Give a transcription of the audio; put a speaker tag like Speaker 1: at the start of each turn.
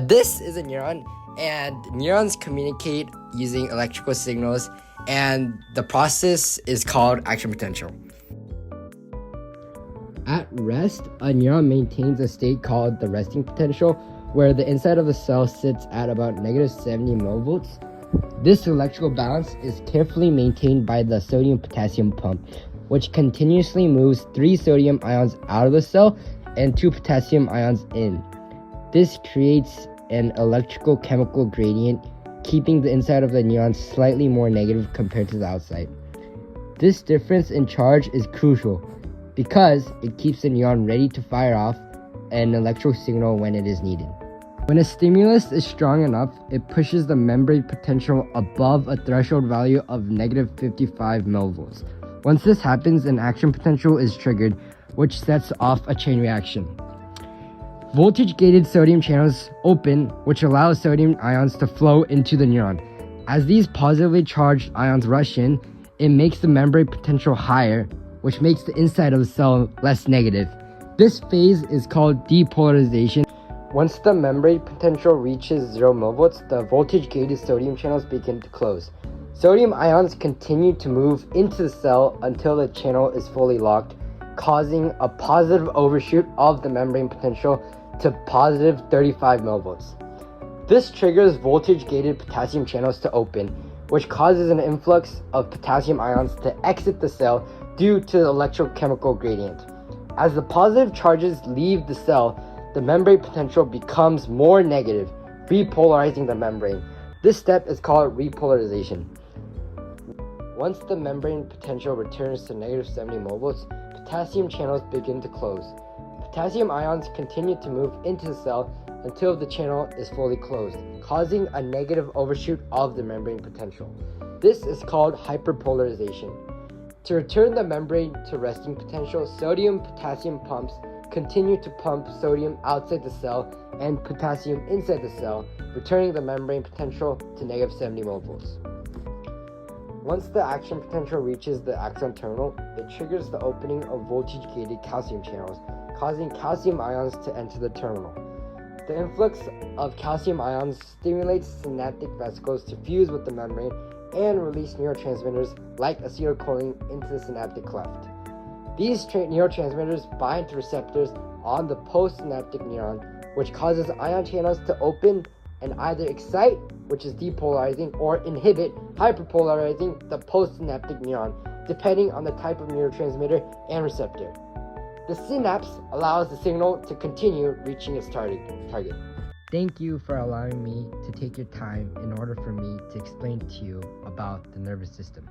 Speaker 1: This is a neuron, and neurons communicate using electrical signals, and the process is called action potential. At rest, a neuron maintains a state called the resting potential, where the inside of the cell sits at about negative 70 millivolts. This electrical balance is carefully maintained by the sodium-potassium pump, which continuously moves 3 sodium ions out of the cell and 2 potassium ions in. This creates an electrical chemical gradient, keeping the inside of the neuron slightly more negative compared to the outside. This difference in charge is crucial because it keeps the neuron ready to fire off an electrical signal when it is needed. When a stimulus is strong enough, it pushes the membrane potential above a threshold value of negative 55 millivolts. Once this happens, an action potential is triggered, which sets off a chain reaction. Voltage-gated sodium channels open, which allows sodium ions to flow into the neuron. As these positively charged ions rush in, it makes the membrane potential higher, which makes the inside of the cell less negative. This phase is called depolarization. Once the membrane potential reaches 0 millivolts, the voltage-gated sodium channels begin to close. Sodium ions continue to move into the cell until the channel is fully locked, causing a positive overshoot of the membrane potential to positive 35 millivolts. This triggers voltage-gated potassium channels to open, which causes an influx of potassium ions to exit the cell due to the electrochemical gradient. As the positive charges leave the cell, the membrane potential becomes more negative, repolarizing the membrane. This step is called repolarization. Once the membrane potential returns to negative 70 millivolts, potassium channels begin to close. Potassium ions continue to move into the cell until the channel is fully closed, causing a negative overshoot of the membrane potential. This is called hyperpolarization. To return the membrane to resting potential, sodium-potassium pumps continue to pump sodium outside the cell and potassium inside the cell, returning the membrane potential to negative 70 millivolts. Once the action potential reaches the axon terminal, it triggers the opening of voltage-gated calcium channels, causing calcium ions to enter the terminal. The influx of calcium ions stimulates synaptic vesicles to fuse with the membrane and release neurotransmitters like acetylcholine into the synaptic cleft. These neurotransmitters bind to receptors on the postsynaptic neuron, which causes ion channels to open and either excite, which is depolarizing, or inhibit, hyperpolarizing the postsynaptic neuron, depending on the type of neurotransmitter and receptor. The synapse allows the signal to continue reaching its target. Thank you for allowing me to take your time in order for me to explain to you about the nervous system.